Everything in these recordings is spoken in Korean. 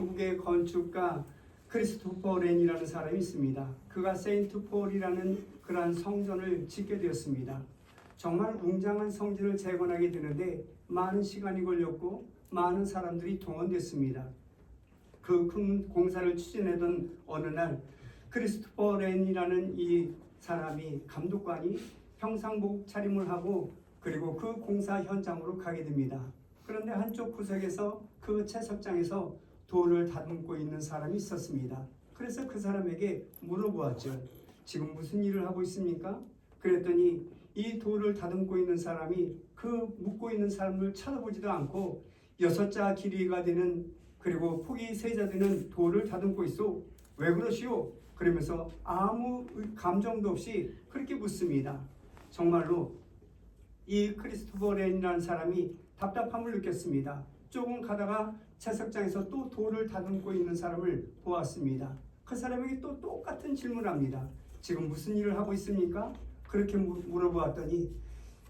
영국의 건축가 크리스토퍼 렌이라는 사람이 있습니다. 그가 세인트 폴이라는 그러한 성전을 짓게 되었습니다. 정말 웅장한 성전을 재건하게 되는데 많은 시간이 걸렸고 많은 사람들이 동원됐습니다. 그 큰 공사를 추진하던 어느 날 크리스토퍼 렌이라는 이 사람이 감독관이 평상복 차림을 하고 그리고 그 공사 현장으로 가게 됩니다. 그런데 한쪽 구석에서 그 채석장에서 돌을 다듬고 있는 사람이 있었습니다. 그래서 그 사람에게 물어보았죠. 지금 무슨 일을 하고 있습니까? 그랬더니 이 돌을 다듬고 있는 사람이 그 묻고 있는 사람을 쳐다보지도 않고 6자 길이가 되는 그리고 폭이 3자 되는 돌을 다듬고 있어. 왜 그러시오? 그러면서 아무 감정도 없이 그렇게 묻습니다. 정말로 이 크리스토퍼 렌이라는 사람이 답답함을 느꼈습니다. 조금 가다가 채석장에서 또 돌을 다듬고 있는 사람을 보았습니다. 그 사람에게 또 똑같은 질문을 합니다. 지금 무슨 일을 하고 있습니까? 그렇게 물어보았더니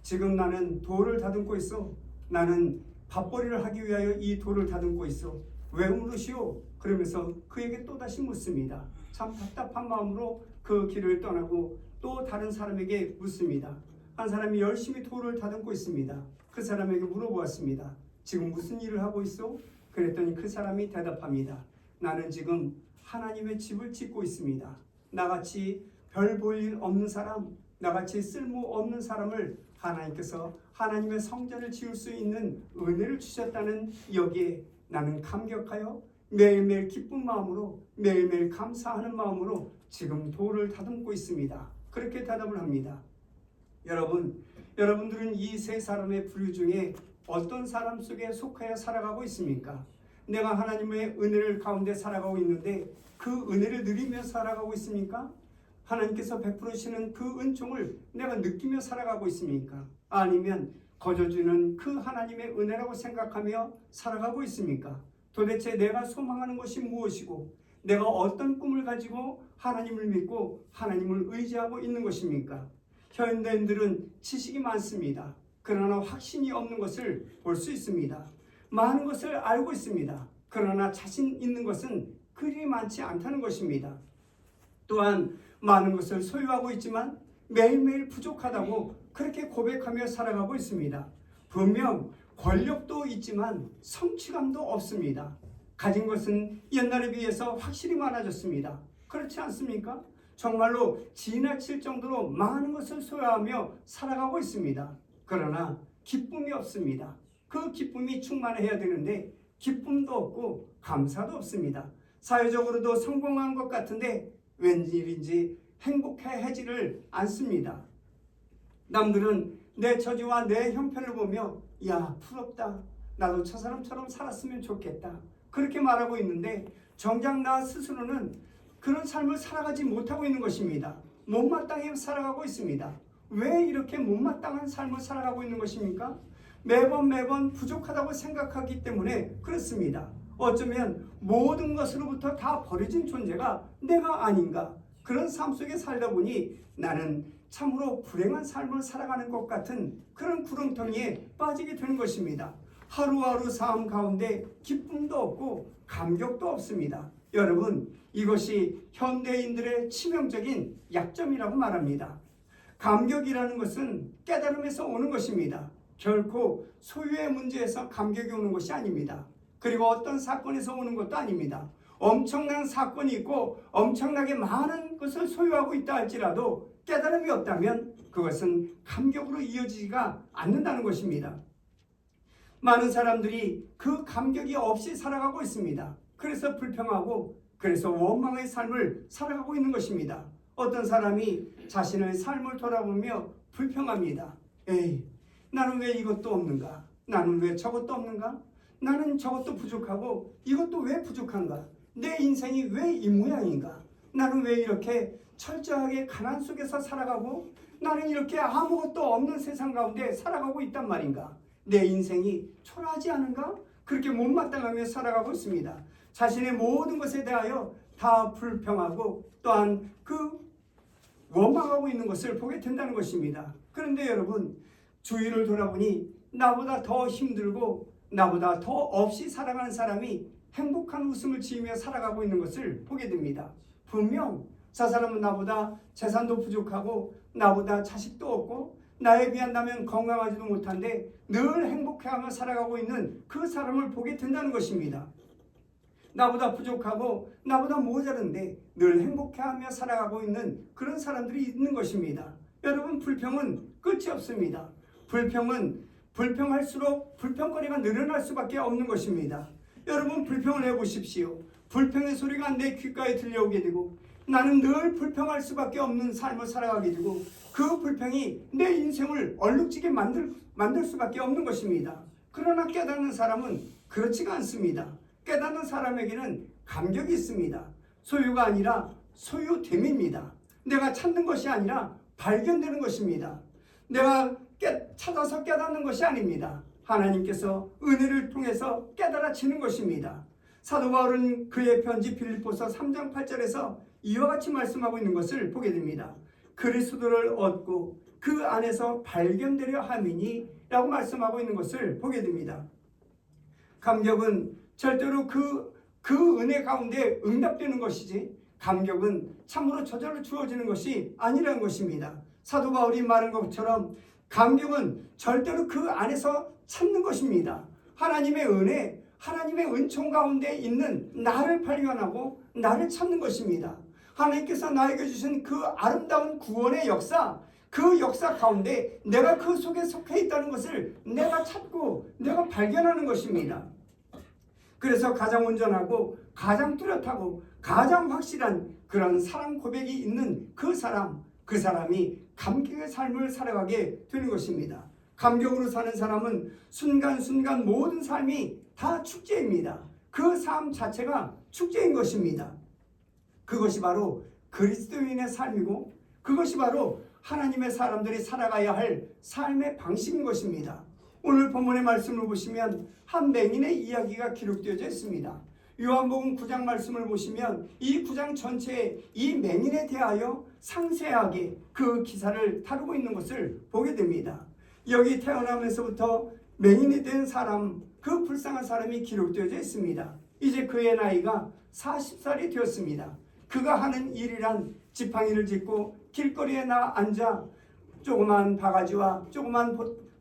지금 나는 돌을 다듬고 있어. 나는 밥벌이를 하기 위하여 이 돌을 다듬고 있어. 왜 물으시오? 그러면서 그에게 또다시 묻습니다. 참 답답한 마음으로 그 길을 떠나고 또 다른 사람에게 묻습니다. 한 사람이 열심히 돌을 다듬고 있습니다. 그 사람에게 물어보았습니다. 지금 무슨 일을 하고 있어? 그랬더니 그 사람이 대답합니다. 나는 지금 하나님의 집을 짓고 있습니다. 나같이 별 볼 일 없는 사람, 나같이 쓸모없는 사람을 하나님께서 하나님의 성전을 지을 수 있는 은혜를 주셨다는 여기에 나는 감격하여 매일매일 기쁜 마음으로 매일매일 감사하는 마음으로 지금 돌을 다듬고 있습니다. 그렇게 대답을 합니다. 여러분들은 이 세 사람의 부류 중에 어떤 사람 속에 속하여 살아가고 있습니까? 내가 하나님의 은혜를 가운데 살아가고 있는데 그 은혜를 누리며 살아가고 있습니까? 하나님께서 베풀으시는 그 은총을 내가 느끼며 살아가고 있습니까? 아니면 거저주는 그 하나님의 은혜라고 생각하며 살아가고 있습니까? 도대체 내가 소망하는 것이 무엇이고 내가 어떤 꿈을 가지고 하나님을 믿고 하나님을 의지하고 있는 것입니까? 현대인들은 지식이 많습니다. 그러나 확신이 없는 것을 볼 수 있습니다. 많은 것을 알고 있습니다. 그러나 자신 있는 것은 그리 많지 않다는 것입니다. 또한 많은 것을 소유하고 있지만 매일매일 부족하다고 그렇게 고백하며 살아가고 있습니다. 분명 권력도 있지만 성취감도 없습니다. 가진 것은 옛날에 비해서 확실히 많아졌습니다. 그렇지 않습니까? 정말로 지나칠 정도로 많은 것을 소유하며 살아가고 있습니다. 그러나 기쁨이 없습니다. 그 기쁨이 충만해야 되는데 기쁨도 없고 감사도 없습니다. 사회적으로도 성공한 것 같은데 웬일인지 행복해하지를 않습니다. 남들은 내 처지와 내 형편을 보며 야 부럽다. 나도 저 사람처럼 살았으면 좋겠다. 그렇게 말하고 있는데 정작 나 스스로는 그런 삶을 살아가지 못하고 있는 것입니다. 못마땅히 살아가고 있습니다. 왜 이렇게 못마땅한 삶을 살아가고 있는 것입니까? 매번 부족하다고 생각하기 때문에 그렇습니다. 어쩌면 모든 것으로부터 다 버려진 존재가 내가 아닌가. 그런 삶 속에 살다 보니 나는 참으로 불행한 삶을 살아가는 것 같은 그런 구렁텅이에 빠지게 되는 것입니다. 하루하루 삶 가운데 기쁨도 없고 감격도 없습니다. 여러분, 이것이 현대인들의 치명적인 약점이라고 말합니다. 감격이라는 것은 깨달음에서 오는 것입니다. 결코 소유의 문제에서 감격이 오는 것이 아닙니다. 그리고 어떤 사건에서 오는 것도 아닙니다. 엄청난 사건이 있고 엄청나게 많은 것을 소유하고 있다 할지라도 깨달음이 없다면 그것은 감격으로 이어지지가 않는다는 것입니다. 많은 사람들이 그 감격이 없이 살아가고 있습니다. 그래서 불평하고 그래서 원망의 삶을 살아가고 있는 것입니다. 어떤 사람이 자신의 삶을 돌아보며 불평합니다. 에이, 나는 왜 이것도 없는가? 나는 왜 저것도 없는가? 나는 저것도 부족하고 이것도 왜 부족한가? 내 인생이 왜 이 모양인가? 나는 왜 이렇게 철저하게 가난 속에서 살아가고 나는 이렇게 아무것도 없는 세상 가운데 살아가고 있단 말인가? 내 인생이 초라하지 않은가? 그렇게 못마땅하며 살아가고 있습니다. 자신의 모든 것에 대하여 다 불평하고 또한 그 원망하고 있는 것을 보게 된다는 것입니다. 그런데 여러분, 주위를 돌아보니 나보다 더 힘들고 나보다 더 없이 살아가는 사람이 행복한 웃음을 지으며 살아가고 있는 것을 보게 됩니다. 분명 저 사람은 나보다 재산도 부족하고 나보다 자식도 없고 나에 비한다면 건강하지도 못한데 늘 행복해하며 살아가고 있는 그 사람을 보게 된다는 것입니다. 나보다 부족하고 나보다 모자른데 늘 행복해하며 살아가고 있는 그런 사람들이 있는 것입니다. 여러분, 불평은 끝이 없습니다. 불평은 불평할수록 불평거리가 늘어날 수밖에 없는 것입니다. 여러분, 불평을 해보십시오. 불평의 소리가 내 귓가에 들려오게 되고 나는 늘 불평할 수밖에 없는 삶을 살아가게 되고 그 불평이 내 인생을 얼룩지게 만들 수밖에 없는 것입니다. 그러나 깨닫는 사람은 그렇지가 않습니다. 깨닫는 사람에게는 감격이 있습니다. 소유가 아니라 소유됨입니다. 내가 찾는 것이 아니라 발견되는 것입니다. 내가 찾아서 깨닫는 것이 아닙니다. 하나님께서 은혜를 통해서 깨달아지는 것입니다. 사도 바울은 그의 편지 빌립보서 3장 8절에서 이와 같이 말씀하고 있는 것을 보게 됩니다. 그리스도를 얻고 그 안에서 발견되려 함이니 라고 말씀하고 있는 것을 보게 됩니다. 감격은 절대로 그 은혜 가운데 응답되는 것이지 감격은 참으로 저절로 주어지는 것이 아니라는 것입니다. 사도 바울이 말한 것처럼 감격은 절대로 그 안에서 찾는 것입니다. 하나님의 은혜, 하나님의 은총 가운데 있는 나를 발견하고 나를 찾는 것입니다. 하나님께서 나에게 주신 그 아름다운 구원의 역사, 그 역사 가운데 내가 그 속에 속해 있다는 것을 내가 찾고 내가 발견하는 것입니다. 그래서 가장 온전하고 가장 뚜렷하고 가장 확실한 그런 사랑 고백이 있는 그 사람이 감격의 삶을 살아가게 되는 것입니다. 감격으로 사는 사람은 순간순간 모든 삶이 다 축제입니다. 그 삶 자체가 축제인 것입니다. 그것이 바로 그리스도인의 삶이고 그것이 바로 하나님의 사람들이 살아가야 할 삶의 방식인 것입니다. 오늘 본문의 말씀을 보시면 한 맹인의 이야기가 기록되어져 있습니다. 요한복음 9장 말씀을 보시면 이 9장 전체에 이 맹인에 대하여 상세하게 그 기사를 다루고 있는 것을 보게 됩니다. 여기 태어나면서부터 맹인이 된 사람, 그 불쌍한 사람이 기록되어져 있습니다. 이제 그의 나이가 40살이 되었습니다. 그가 하는 일이란 지팡이를 짚고 길거리에 앉아 조그만 바가지와 조그만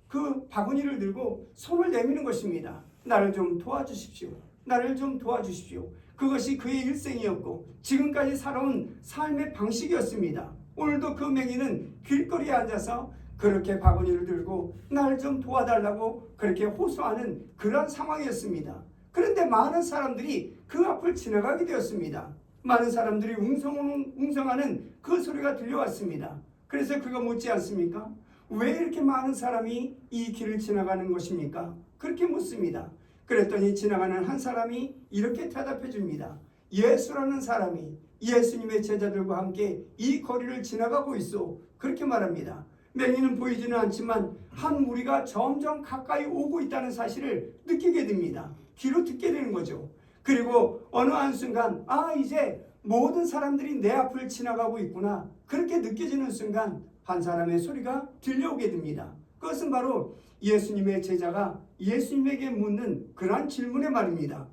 그 바구니를 들고 손을 내미는 것입니다. 나를 좀 도와주십시오. 나를 좀 도와주십시오. 그것이 그의 일생이었고 지금까지 살아온 삶의 방식이었습니다. 오늘도 그 맹인은 길거리에 앉아서 그렇게 바구니를 들고 나를 좀 도와달라고 그렇게 호소하는 그런 상황이었습니다. 그런데 많은 사람들이 그 앞을 지나가게 되었습니다. 많은 사람들이 웅성하는 그 소리가 들려왔습니다. 그래서 그가 묻지 않습니까? 왜 이렇게 많은 사람이 이 길을 지나가는 것입니까? 그렇게 묻습니다. 그랬더니 지나가는 한 사람이 이렇게 대답해 줍니다. 예수라는 사람이 예수님의 제자들과 함께 이 거리를 지나가고 있어. 그렇게 말합니다. 맹인은 보이지는 않지만 한 무리가 점점 가까이 오고 있다는 사실을 느끼게 됩니다. 귀로 듣게 되는 거죠. 그리고 어느 한순간 이제 모든 사람들이 내 앞을 지나가고 있구나. 그렇게 느껴지는 순간 한 사람의 소리가 들려오게 됩니다. 그것은 바로 예수님의 제자가 예수님에게 묻는 그러한 질문의 말입니다.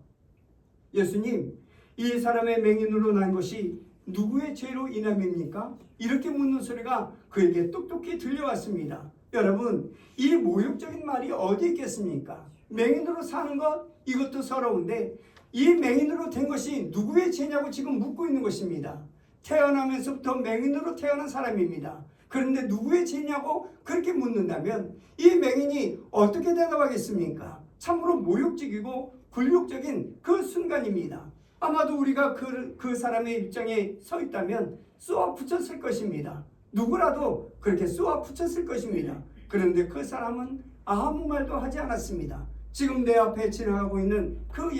예수님, 이 사람의 맹인으로 난 것이 누구의 죄로 인함입니까? 이렇게 묻는 소리가 그에게 똑똑히 들려왔습니다. 여러분, 이 모욕적인 말이 어디 있겠습니까? 맹인으로 사는 것, 이것도 서러운데 이 맹인으로 된 것이 누구의 죄냐고 지금 묻고 있는 것입니다. 태어나면서부터 맹인으로 태어난 사람입니다. 그런데 누구의 죄냐고 그렇게 묻는다면 이 맹인이 어떻게 대답하겠습니까? 참으로 모욕적이고 굴욕적인 그 순간입니다. 아마도 우리가 그 사람의 입장에 서 있다면 쏘아 붙였을 것입니다. 누구라도 그렇게 쏘아 붙였을 것입니다. 그런데 그 사람은 아무 말도 하지 않았습니다. 지금 내 앞에 지나가고 있는 그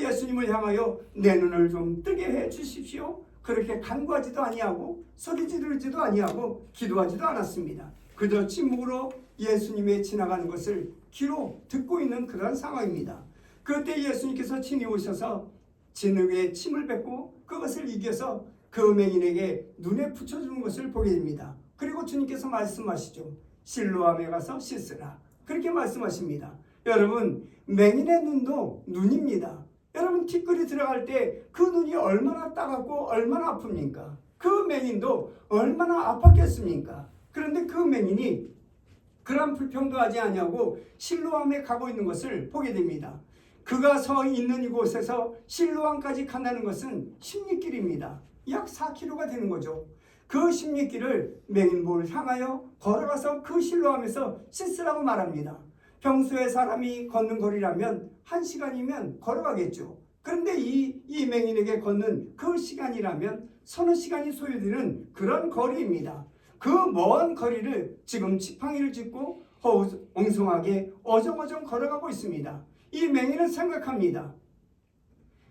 예수님을 향하여 내 눈을 좀 뜨게 해 주십시오. 그렇게 간구하지도 아니하고 소리 지르지도 아니하고 기도하지도 않았습니다. 그저 침묵으로 예수님의 지나가는 것을 귀로 듣고 있는 그런 상황입니다. 그때 예수님께서 친히 오셔서 진흙에 침을 뱉고 그것을 이겨서 그 맹인에게 눈에 붙여주는 것을 보게 됩니다. 그리고 주님께서 말씀하시죠. 실로암에 가서 씻으라. 그렇게 말씀하십니다. 여러분, 맹인의 눈도 눈입니다. 여러분 티끌이 들어갈 때 그 눈이 얼마나 따갑고 얼마나 아픕니까? 그 맹인도 얼마나 아팠겠습니까? 그런데 그 맹인이 그런 불평도 하지 아니하고 실로암에 가고 있는 것을 보게 됩니다. 그가 서 있는 이곳에서 실로암까지 간다는 것은 10리길입니다. 약 4km가 되는 거죠. 그 10리길을 맹인몰을 향하여 걸어가서 그 실로암에서 씻으라고 말합니다. 평소에 사람이 걷는 거리라면 1시간이면 걸어가겠죠. 그런데 이 맹인에게 걷는 그 시간이라면 서너 시간이 소요되는 그런 거리입니다. 그 먼 거리를 지금 지팡이를 짚고 엉성하게 어정어정 걸어가고 있습니다. 이 맹인은 생각합니다.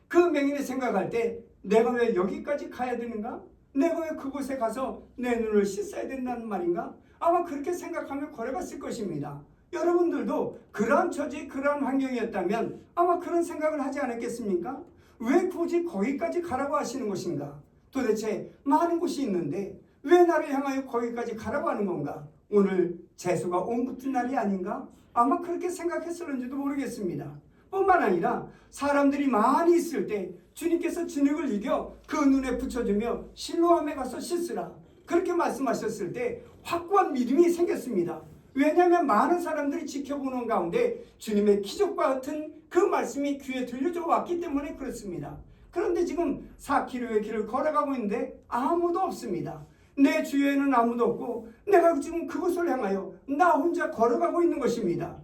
그 맹인이 생각할 때 내가 왜 여기까지 가야 되는가? 내가 왜 그곳에 가서 내 눈을 씻어야 된다는 말인가? 아마 그렇게 생각하며 걸어갔을 것입니다. 여러분들도 그러한 처지, 그러한 환경이었다면 아마 그런 생각을 하지 않았겠습니까? 왜 굳이 거기까지 가라고 하시는 것인가? 도대체 많은 곳이 있는데 왜 나를 향하여 거기까지 가라고 하는 건가? 오늘 재수가 온 붙은 날이 아닌가? 아마 그렇게 생각했을는지도 모르겠습니다. 뿐만 아니라 사람들이 많이 있을 때 주님께서 진흙을 이겨 그 눈에 붙여주며 실로암에 가서 씻으라 그렇게 말씀하셨을 때 확고한 믿음이 생겼습니다. 왜냐하면 많은 사람들이 지켜보는 가운데 주님의 기적과 같은 그 말씀이 귀에 들려져 왔기 때문에 그렇습니다. 그런데 지금 4km의 길을 걸어가고 있는데 아무도 없습니다. 내 주위에는 아무도 없고 내가 지금 그곳을 향하여 나 혼자 걸어가고 있는 것입니다.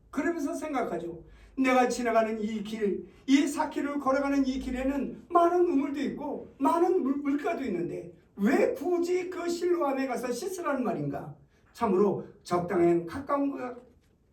그러면서 생각하죠. 내가 지나가는 이 길, 이 4km를 걸어가는 이 길에는 많은 우물도 있고 많은 물가도 있는데 왜 굳이 그 실로암에 가서 씻으라는 말인가? 참으로 적당한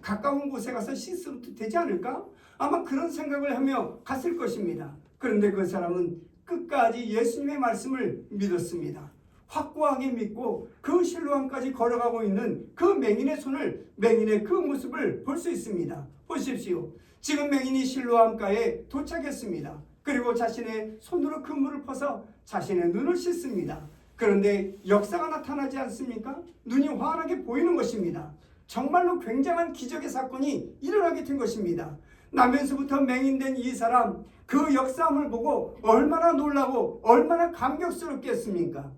가까운 곳에 가서 씻으면 되지 않을까? 아마 그런 생각을 하며 갔을 것입니다. 그런데 그 사람은 끝까지 예수님의 말씀을 믿었습니다. 확고하게 믿고 그 실로암까지 걸어가고 있는 그 맹인의 손을, 맹인의 그 모습을 볼 수 있습니다. 보십시오. 지금 맹인이 실로암가에 도착했습니다. 그리고 자신의 손으로 그 물을 퍼서 자신의 눈을 씻습니다. 그런데 역사가 나타나지 않습니까? 눈이 환하게 보이는 것입니다. 정말로 굉장한 기적의 사건이 일어나게 된 것입니다. 나면서부터 맹인된 이 사람, 그 역사함을 보고 얼마나 놀라고 얼마나 감격스럽겠습니까?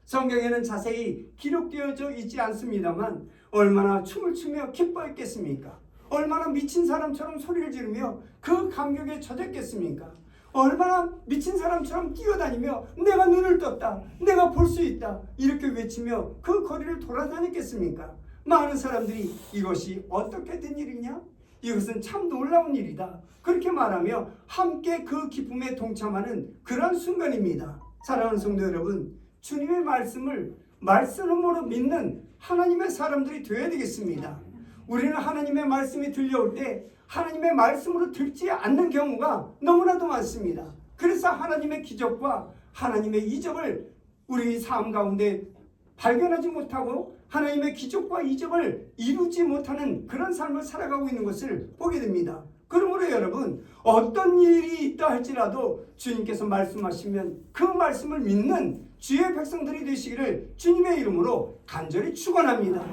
성경에는 자세히 기록되어져 있지 않습니다만 얼마나 춤을 추며 기뻐했겠습니까? 얼마나 미친 사람처럼 소리를 지르며 그 감격에 젖었겠습니까? 얼마나 미친 사람처럼 뛰어다니며 내가 눈을 떴다, 내가 볼 수 있다 이렇게 외치며 그 거리를 돌아다녔겠습니까? 많은 사람들이 이것이 어떻게 된 일이냐? 이것은 참 놀라운 일이다 그렇게 말하며 함께 그 기쁨에 동참하는 그런 순간입니다. 사랑하는 성도 여러분, 주님의 말씀을 말씀으로 믿는 하나님의 사람들이 되어야 되겠습니다. 우리는 하나님의 말씀이 들려올 때 하나님의 말씀으로 듣지 않는 경우가 너무나도 많습니다. 그래서 하나님의 기적과 하나님의 이적을 우리 삶 가운데 발견하지 못하고 하나님의 기적과 이적을 이루지 못하는 그런 삶을 살아가고 있는 것을 보게 됩니다. 그러므로 여러분, 어떤 일이 있다 할지라도 주님께서 말씀하시면 그 말씀을 믿는 주의 백성들이 되시기를 주님의 이름으로 간절히 축원합니다.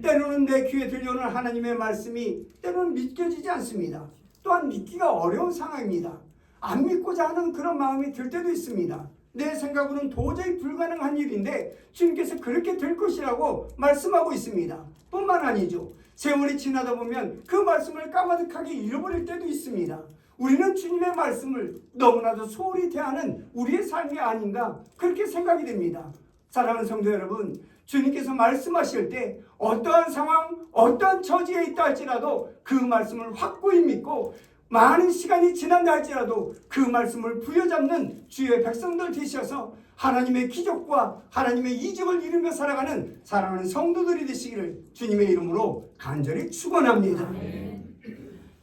때로는 내 귀에 들려오는 하나님의 말씀이 때로는 믿겨지지 않습니다. 또한 믿기가 어려운 상황입니다. 안 믿고자 하는 그런 마음이 들 때도 있습니다. 내 생각으로는 도저히 불가능한 일인데 주님께서 그렇게 될 것이라고 말씀하고 있습니다. 뿐만 아니죠. 세월이 지나다 보면 그 말씀을 까마득하게 잃어버릴 때도 있습니다. 우리는 주님의 말씀을 너무나도 소홀히 대하는 우리의 삶이 아닌가 그렇게 생각이 됩니다. 사랑하는 성도 여러분, 주님께서 말씀하실 때 어떠한 상황, 어떠한 처지에 있다 할지라도 그 말씀을 확고히 믿고 많은 시간이 지난다 할지라도 그 말씀을 부여잡는 주의 백성들 되셔서 하나님의 기적과 하나님의 이적을 이루며 살아가는 사랑하는 성도들이 되시기를 주님의 이름으로 간절히 축원합니다.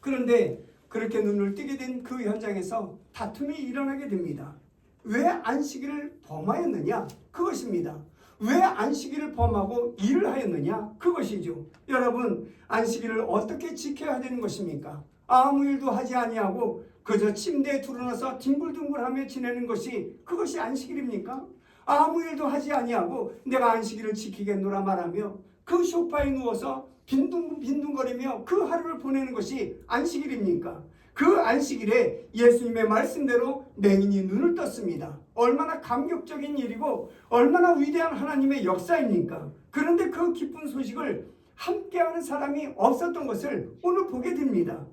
그런데 그렇게 눈을 뜨게 된 그 현장에서 다툼이 일어나게 됩니다. 왜 안식일을 범하였느냐? 그것입니다. 왜 안식일을 범하고 일을 하였느냐? 그것이죠. 여러분, 안식일을 어떻게 지켜야 되는 것입니까? 아무 일도 하지 아니하고 그저 침대에 드러나서 뒹굴뒹굴하며 지내는 것이 그것이 안식일입니까? 아무 일도 하지 아니하고 내가 안식일을 지키겠노라 말하며 그 소파에 누워서 빈둥빈둥거리며 그 하루를 보내는 것이 안식일입니까? 그 안식일에 예수님의 말씀대로 맹인이 눈을 떴습니다. 얼마나 감격적인 일이고 얼마나 위대한 하나님의 역사입니까? 그런데 그 기쁜 소식을 함께하는 사람이 없었던 것을 오늘 보게 됩니다.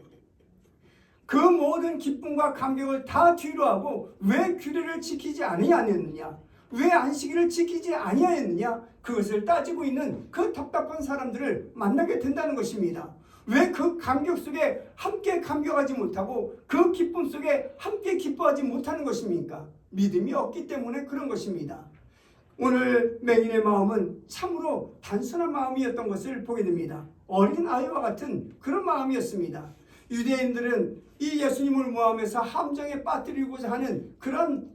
그 모든 기쁨과 감격을 다 뒤로하고 왜 규례를 지키지 아니하였느냐, 왜 안식일을 지키지 아니하였느냐, 그것을 따지고 있는 그 답답한 사람들을 만나게 된다는 것입니다. 왜 그 감격 속에 함께 감격하지 못하고 그 기쁨 속에 함께 기뻐하지 못하는 것입니까? 믿음이 없기 때문에 그런 것입니다. 오늘 맹인의 마음은 참으로 단순한 마음이었던 것을 보게 됩니다. 어린 아이와 같은 그런 마음이었습니다. 유대인들은 이 예수님을 모함해서 함정에 빠뜨리고자 하는 그런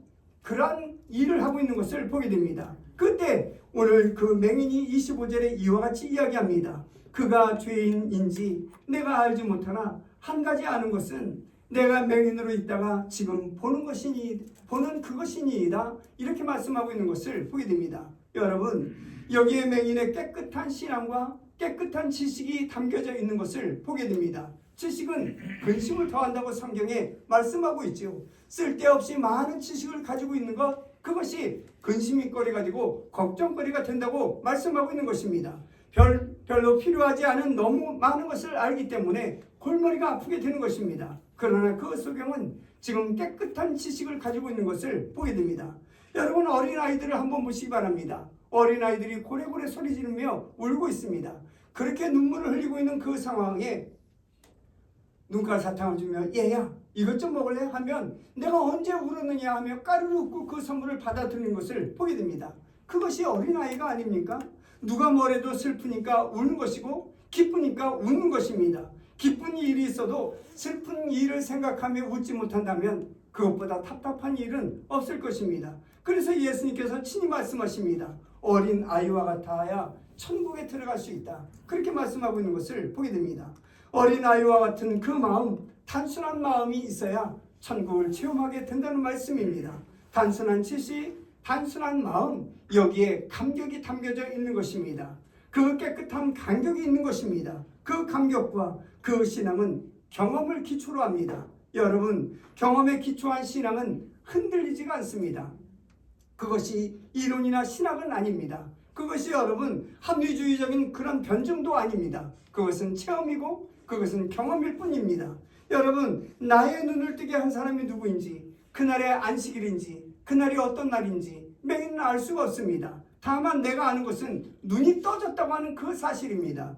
일을 하고 있는 것을 보게 됩니다. 그때 오늘 그 맹인이 25절에 이와 같이 이야기합니다. 그가 죄인인지 내가 알지 못하나 한 가지 아는 것은 내가 맹인으로 있다가 지금 보는 그것이니이다. 이렇게 말씀하고 있는 것을 보게 됩니다. 여러분, 여기에 맹인의 깨끗한 신앙과 깨끗한 지식이 담겨져 있는 것을 보게 됩니다. 지식은 근심을 더한다고 성경에 말씀하고 있죠. 쓸데없이 많은 지식을 가지고 있는 것, 그것이 근심거리가 되고 걱정거리가 된다고 말씀하고 있는 것입니다. 별로 필요하지 않은 너무 많은 것을 알기 때문에 골머리가 아프게 되는 것입니다. 그러나 그 소경은 지금 깨끗한 지식을 가지고 있는 것을 보게 됩니다. 여러분, 어린아이들을 한번 보시기 바랍니다. 어린아이들이 고래고래 소리 지르며 울고 있습니다. 그렇게 눈물을 흘리고 있는 그 상황에 눈깔 사탕을 주며 얘야 이것 좀 먹을래? 하면 내가 언제 울었느냐 하며 까르르 웃고 그 선물을 받아들이는 것을 보게 됩니다. 그것이 어린아이가 아닙니까? 누가 뭐래도 슬프니까 우는 것이고 기쁘니까 웃는 것입니다. 기쁜 일이 있어도 슬픈 일을 생각하며 웃지 못한다면 그것보다 답답한 일은 없을 것입니다. 그래서 예수님께서 친히 말씀하십니다. 어린 아이와 같아야 천국에 들어갈 수 있다. 그렇게 말씀하고 있는 것을 보게 됩니다. 어린 아이와 같은 그 마음, 단순한 마음이 있어야 천국을 체험하게 된다는 말씀입니다. 단순한 지식, 단순한 마음, 여기에 감격이 담겨져 있는 것입니다. 그 깨끗한 감격이 있는 것입니다. 그 감격과 그 신앙은 경험을 기초로 합니다. 여러분, 경험에 기초한 신앙은 흔들리지가 않습니다. 그것이 이론이나 신학은 아닙니다. 그것이 여러분 합리주의적인 그런 변증도 아닙니다. 그것은 체험이고 그것은 경험일 뿐입니다. 여러분, 나의 눈을 뜨게 한 사람이 누구인지, 그날의 안식일인지, 그날이 어떤 날인지 맹인은 알 수가 없습니다. 다만 내가 아는 것은 눈이 떠졌다고 하는 그 사실입니다.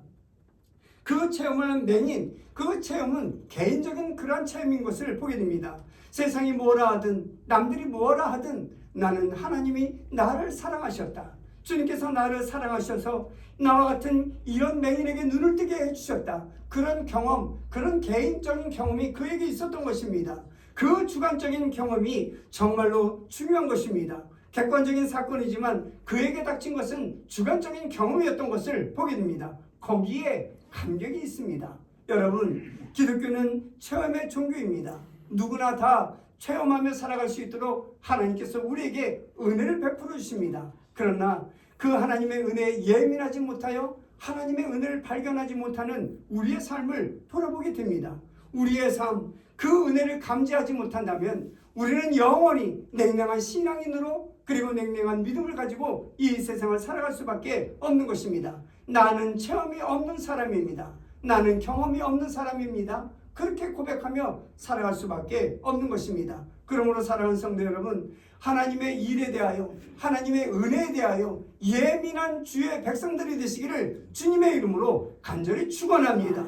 그 체험을 한 맹인, 그 체험은 개인적인 그러한 체험인 것을 보게 됩니다. 세상이 뭐라 하든 남들이 뭐라 하든 나는 하나님이 나를 사랑하셨다. 주님께서 나를 사랑하셔서 나와 같은 이런 맹인에게 눈을 뜨게 해주셨다. 그런 경험, 그런 개인적인 경험이 그에게 있었던 것입니다. 그 주관적인 경험이 정말로 중요한 것입니다. 객관적인 사건이지만 그에게 닥친 것은 주관적인 경험이었던 것을 보게 됩니다. 거기에 감격이 있습니다. 여러분, 기독교는 체험의 종교입니다. 누구나 다 체험하며 살아갈 수 있도록 하나님께서 우리에게 은혜를 베풀어 주십니다. 그러나 그 하나님의 은혜에 예민하지 못하여 하나님의 은혜를 발견하지 못하는 우리의 삶을 돌아보게 됩니다. 우리의 삶, 그 은혜를 감지하지 못한다면 우리는 영원히 냉랭한 신앙인으로 그리고 냉랭한 믿음을 가지고 이 세상을 살아갈 수밖에 없는 것입니다. 나는 체험이 없는 사람입니다. 나는 경험이 없는 사람입니다. 그렇게 고백하며 살아갈 수밖에 없는 것입니다. 그러므로 사랑하는 성도 여러분, 하나님의 일에 대하여, 하나님의 은혜에 대하여 예민한 주의 백성들이 되시기를 주님의 이름으로 간절히 축원합니다.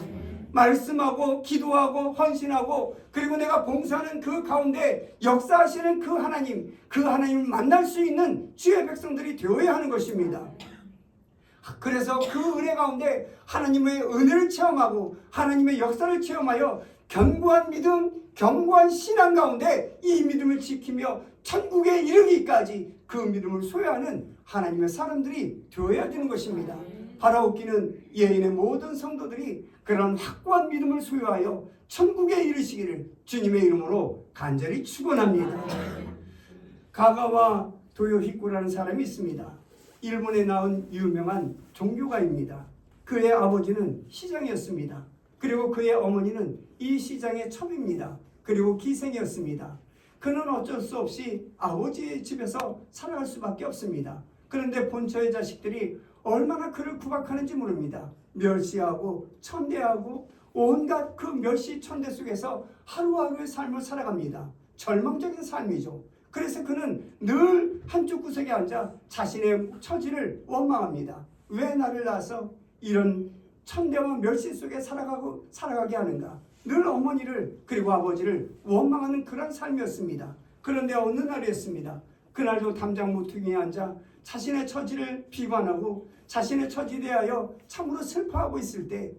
말씀하고 기도하고 헌신하고 그리고 내가 봉사하는 그 가운데 역사하시는 그 하나님을 만날 수 있는 주의 백성들이 되어야 하는 것입니다. 그래서 그 은혜 가운데 하나님의 은혜를 체험하고 하나님의 역사를 체험하여 견고한 믿음, 견고한 신앙 가운데 이 믿음을 지키며 천국에 이르기까지 그 믿음을 소유하는 하나님의 사람들이 되어야 되는 것입니다. 바라옵기는 예인의 모든 성도들이 그런 확고한 믿음을 소유하여 천국에 이르시기를 주님의 이름으로 간절히 축원합니다. 가가와 도요히코라는 사람이 있습니다. 일본에 나온 유명한 종교가입니다. 그의 아버지는 시장이었습니다. 그리고 그의 어머니는 이 시장의 첩입니다. 그리고 기생이었습니다. 그는 어쩔 수 없이 아버지의 집에서 살아갈 수밖에 없습니다. 그런데 본처의 자식들이 얼마나 그를 구박하는지 모릅니다. 멸시하고 천대하고 온갖 그 멸시 천대 속에서 하루하루의 삶을 살아갑니다. 절망적인 삶이죠. 그래서 그는 늘 한쪽 구석에 앉아 자신의 처지를 원망합니다. 왜 나를 낳아서 이런 천대와 멸시 속에 살아가게 하는가? 늘 어머니를 그리고 아버지를 원망하는 그런 삶이었습니다. 그런데 어느 날이었습니다. 그날도 담장 모퉁이에 앉아 자신의 처지를 비관하고 자신의 처지에 대하여 참으로 슬퍼하고 있을 때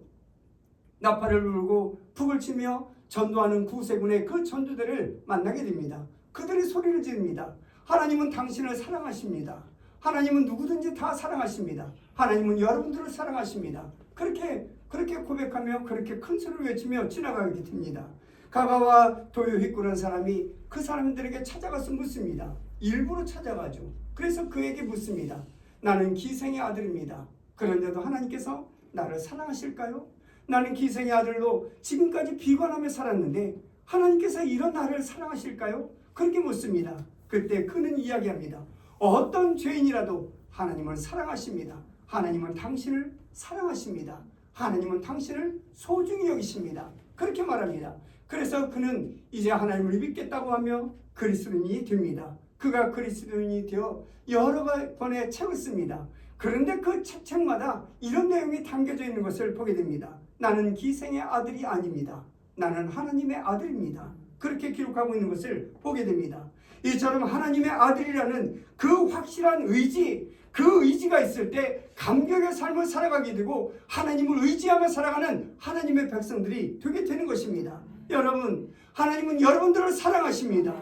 나팔을 불고 북을 치며 전도하는 구세군의 그 전도대를 만나게 됩니다. 그들이 소리를 지릅니다. 하나님은 당신을 사랑하십니다. 하나님은 누구든지 다 사랑하십니다. 하나님은 여러분들을 사랑하십니다. 그렇게 고백하며 그렇게 큰 소리를 외치며 지나가게 됩니다. 가가와 도요히 꾸는 사람이 그 사람들에게 찾아가서 묻습니다. 일부러 찾아가죠. 그래서 그에게 묻습니다. 나는 기생의 아들입니다. 그런데도 하나님께서 나를 사랑하실까요? 나는 기생의 아들로 지금까지 비관하며 살았는데 하나님께서 이런 나를 사랑하실까요? 그렇게 묻습니다. 그때 그는 이야기합니다. 어떤 죄인이라도 하나님을 사랑하십니다. 하나님은 당신을 사랑하십니다. 하나님은 당신을 소중히 여기십니다. 그렇게 말합니다. 그래서 그는 이제 하나님을 믿겠다고 하며 그리스도인이 됩니다. 그가 그리스도인이 되어 여러 번의 책을 씁니다. 그런데 그 책마다 이런 내용이 담겨져 있는 것을 보게 됩니다. 나는 기생의 아들이 아닙니다. 나는 하나님의 아들입니다. 그렇게 기록하고 있는 것을 보게 됩니다. 이처럼 하나님의 아들이라는 그 확실한 의지, 그 의지가 있을 때 감격의 삶을 살아가게 되고 하나님을 의지하며 살아가는 하나님의 백성들이 되게 되는 것입니다. 여러분, 하나님은 여러분들을 사랑하십니다.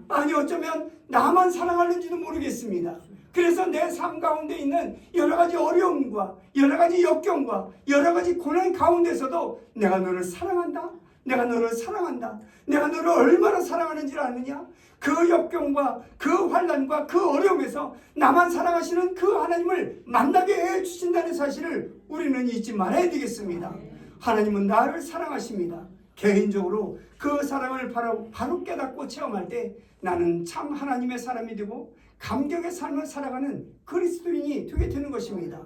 아니 어쩌면 나만 사랑하는지도 모르겠습니다. 그래서 내 삶 가운데 있는 여러 가지 어려움과 여러 가지 역경과 여러 가지 고난 가운데서도 내가 너를 사랑한다. 내가 너를 사랑한다. 내가 너를 얼마나 사랑하는지를 아느냐? 그 역경과 그 환난과 그 어려움에서 나만 사랑하시는 그 하나님을 만나게 해주신다는 사실을 우리는 잊지 말아야 되겠습니다. 하나님은 나를 사랑하십니다. 개인적으로 그 사랑을 바로 깨닫고 체험할 때 나는 참 하나님의 사람이 되고 감격의 삶을 살아가는 그리스도인이 되게 되는 것입니다.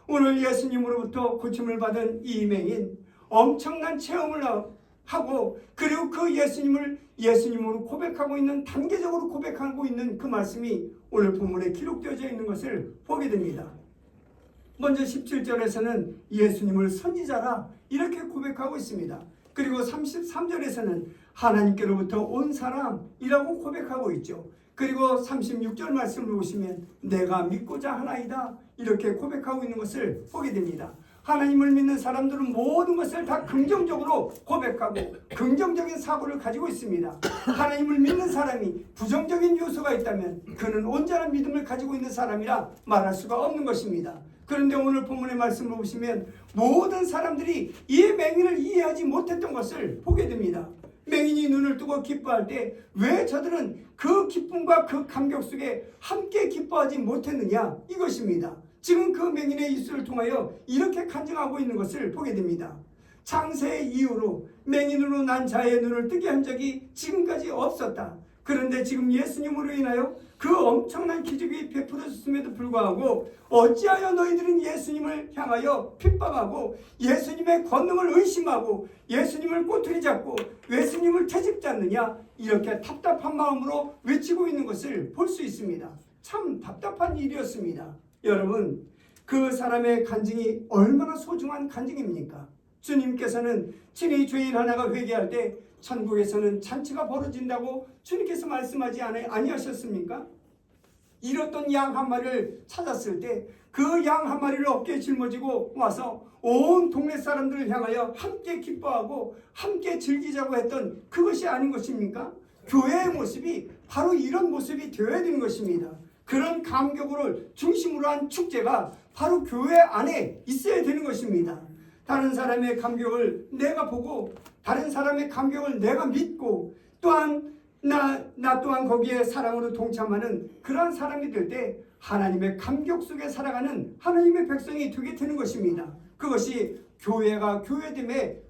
오늘 예수님으로부터 고침을 받은 이 맹인 엄청난 체험을 하고 그리고 그 예수님으로 고백하고 있는 단계적으로 고백하고 있는 그 말씀이 오늘 본문에 기록되어져 있는 것을 보게 됩니다. 먼저 17절에서는 예수님을 선지자라 이렇게 고백하고 있습니다. 그리고 33절에서는 하나님께로부터 온 사람이라고 고백하고 있죠. 그리고 36절 말씀을 보시면 내가 믿고자 하나이다 이렇게 고백하고 있는 것을 보게 됩니다. 하나님을 믿는 사람들은 모든 것을 다 긍정적으로 고백하고 긍정적인 사고를 가지고 있습니다. 하나님을 믿는 사람이 부정적인 요소가 있다면 그는 온전한 믿음을 가지고 있는 사람이라 말할 수가 없는 것입니다. 그런데 오늘 본문의 말씀을 보시면 모든 사람들이 이 맹인을 이해하지 못했던 것을 보게 됩니다. 맹인이 눈을 뜨고 기뻐할 때 왜 저들은 그 기쁨과 그 감격 속에 함께 기뻐하지 못했느냐 이것입니다. 지금 그 맹인의 입술을 통하여 이렇게 간증하고 있는 것을 보게 됩니다. 창세 이후로 맹인으로 난 자의 눈을 뜨게 한 적이 지금까지 없었다. 그런데 지금 예수님으로 인하여 그 엄청난 기적이 베풀어졌음에도 불구하고 어찌하여 너희들은 예수님을 향하여 핍박하고 예수님의 권능을 의심하고 예수님을 꼬투리 잡고 예수님을 채집지 않느냐 이렇게 답답한 마음으로 외치고 있는 것을 볼 수 있습니다. 참 답답한 일이었습니다. 여러분, 그 사람의 간증이 얼마나 소중한 간증입니까? 주님께서는 친히 죄인 하나가 회개할 때 천국에서는 잔치가 벌어진다고 주님께서 말씀하지 아니하셨습니까? 잃었던 양 한 마리를 찾았을 때 그 양 한 마리를 어깨에 짊어지고 와서 온 동네 사람들을 향하여 함께 기뻐하고 함께 즐기자고 했던 그것이 아닌 것입니까? 교회의 모습이 바로 이런 모습이 되어야 되는 것입니다. 그런 감격을 중심으로 한 축제가 바로 교회 안에 있어야 되는 것입니다. 다른 사람의 감격을 내가 보고 다른 사람의 감격을 내가 믿고 또한 나 또한 거기에 사랑으로 동참하는 그런 사람이 될 때 하나님의 감격 속에 살아가는 하나님의 백성이 되게 되는 것입니다. 그것이 교회가 교회됨의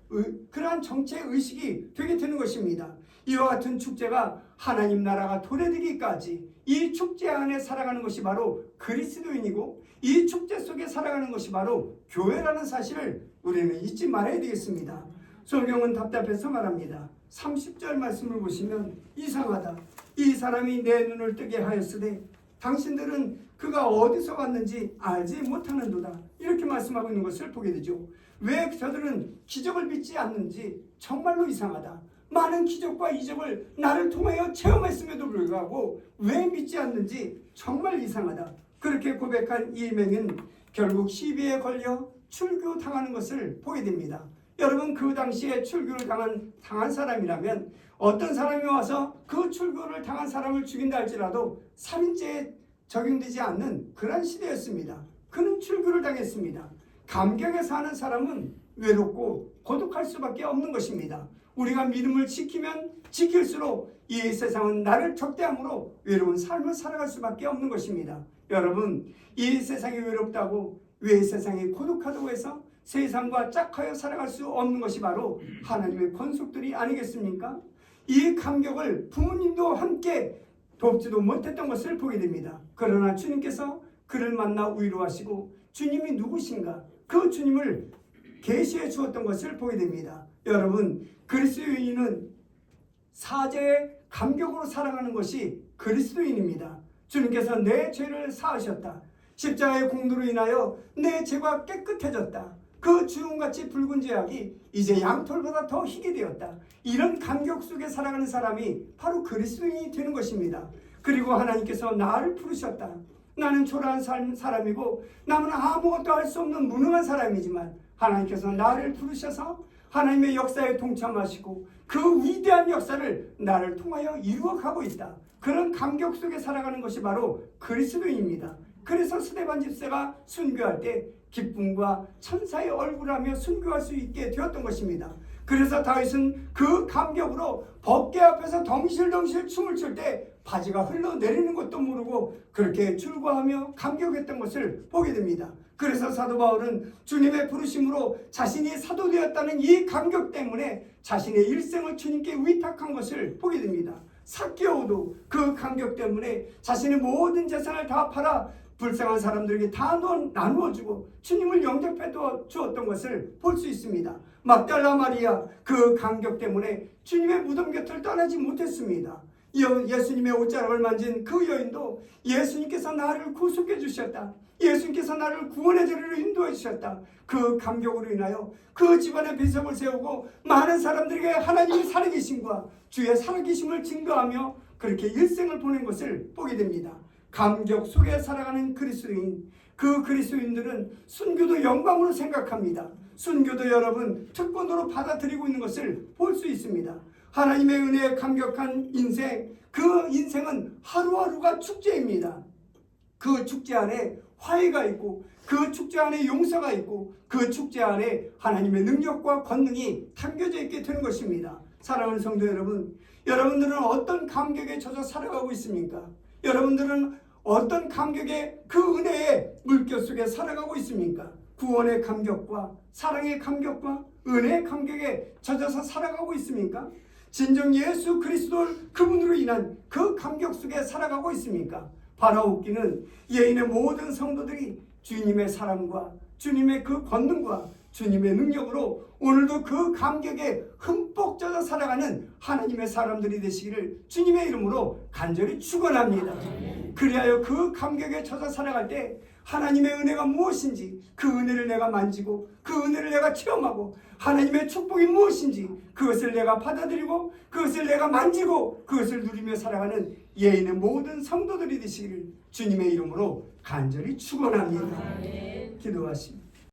그러한 정체 의식이 되게 되는 것입니다. 이와 같은 축제가 하나님 나라가 도래되기까지 이 축제 안에 살아가는 것이 바로 그리스도인이고, 이 축제 속에 살아가는 것이 바로 교회라는 사실을 우리는 잊지 말아야 되겠습니다. 성경은 답답해서 말합니다. 30절 말씀을 보시면 이상하다. 이 사람이 내 눈을 뜨게 하였으되 당신들은 그가 어디서 왔는지 알지 못하는도다. 이렇게 말씀하고 있는 것을 보게 되죠. 왜 저들은 기적을 믿지 않는지 정말로 이상하다. 많은 기적과 이적을 나를 통하여 체험했음에도 불구하고 왜 믿지 않는지 정말 이상하다. 그렇게 고백한 이명은 결국 시비에 걸려 출교당하는 것을 보게 됩니다. 여러분, 그 당시에 출교를 당한 사람이라면 어떤 사람이 와서 그 출교를 당한 사람을 죽인다 할지라도 살인죄에 적용되지 않는 그런 시대였습니다. 그는 출교를 당했습니다. 감격에 사는 사람은 외롭고 고독할 수밖에 없는 것입니다. 우리가 믿음을 지키면 지킬수록 이 세상은 나를 적대함으로 외로운 삶을 살아갈 수밖에 없는 것입니다. 여러분, 이 세상이 외롭다고, 왜 세상이 고독하다고 해서 세상과 짝하여 살아갈 수 없는 것이 바로 하나님의 권속들이 아니겠습니까? 이 감격을 부모님도 함께 돕지도 못했던 것을 보게 됩니다. 그러나 주님께서 그를 만나 위로하시고 주님이 누구신가, 그 주님을 계시해 주었던 것을 보게 됩니다. 여러분, 그리스도인은 사죄의 감격으로 살아가는 것이 그리스도인입니다. 주님께서 내 죄를 사하셨다. 십자가의 공로로 인하여 내 죄가 깨끗해졌다. 그 주홍같이 붉은 죄악이 이제 양털보다 더 희게 되었다. 이런 감격 속에 살아가는 사람이 바로 그리스도인이 되는 것입니다. 그리고 하나님께서 나를 부르셨다. 나는 초라한 사람이고 남은 아무것도 할 수 없는 무능한 사람이지만 하나님께서 나를 부르셔서 하나님의 역사에 동참하시고 그 위대한 역사를 나를 통하여 이루어가고 있다. 그런 감격 속에 살아가는 것이 바로 그리스도인입니다. 그래서 스데반 집사가 순교할 때 기쁨과 천사의 얼굴하며 순교할 수 있게 되었던 것입니다. 그래서 다윗은 그 감격으로 법궤 앞에서 덩실덩실 춤을 출 때 바지가 흘러내리는 것도 모르고 그렇게 즐거워하며 감격했던 것을 보게 됩니다. 그래서 사도 바울은 주님의 부르심으로 자신이 사도 되었다는 이 감격 때문에 자신의 일생을 주님께 위탁한 것을 보게 됩니다. 삭개오도 그 감격 때문에 자신의 모든 재산을 다 팔아 불쌍한 사람들에게 다 나누어주고 주님을 영접해 주었던 것을 볼 수 있습니다. 막달라 마리아, 그 감격 때문에 주님의 무덤 곁을 떠나지 못했습니다. 예수님의 옷자락을 만진 그 여인도 예수님께서 나를 구속해 주셨다, 예수님께서 나를 구원의 자리로 인도해 주셨다, 그 감격으로 인하여 그 집안에 비석을 세우고 많은 사람들에게 하나님의 살아계심과 주의 살아계심을 증거하며 그렇게 일생을 보낸 것을 보게 됩니다. 감격 속에 살아가는 그리스도인, 그 그리스도인들은 순교도 영광으로 생각합니다. 순교도 여러분 특권으로 받아들이고 있는 것을 볼 수 있습니다. 하나님의 은혜에 감격한 인생, 그 인생은 하루하루가 축제입니다. 그 축제 안에 화해가 있고 그 축제 안에 용서가 있고 그 축제 안에 하나님의 능력과 권능이 담겨져 있게 되는 것입니다. 사랑하는 성도 여러분, 여러분들은 어떤 감격에 젖어 살아가고 있습니까? 여러분들은 어떤 감격의 그 은혜의 물결 속에 살아가고 있습니까? 구원의 감격과 사랑의 감격과 은혜의 감격에 젖어서 살아가고 있습니까? 진정 예수 그리스도 그분으로 인한 그 감격 속에 살아가고 있습니까? 바라옵기는 예인의 모든 성도들이 주님의 사랑과 주님의 그 권능과 주님의 능력으로 오늘도 그 감격에 흠뻑 젖어 살아가는 하나님의 사람들이 되시기를 주님의 이름으로 간절히 축원합니다. 그리하여 그 감격에 젖어 살아갈 때 하나님의 은혜가 무엇인지 그 은혜를 내가 만지고 그 은혜를 내가 체험하고 하나님의 축복이 무엇인지 그것을 내가 받아들이고 그것을 내가 만지고 그것을 누리며 살아가는 예인의 모든 성도들이 되시기를 주님의 이름으로 간절히 축원합니다. 기도하십니다.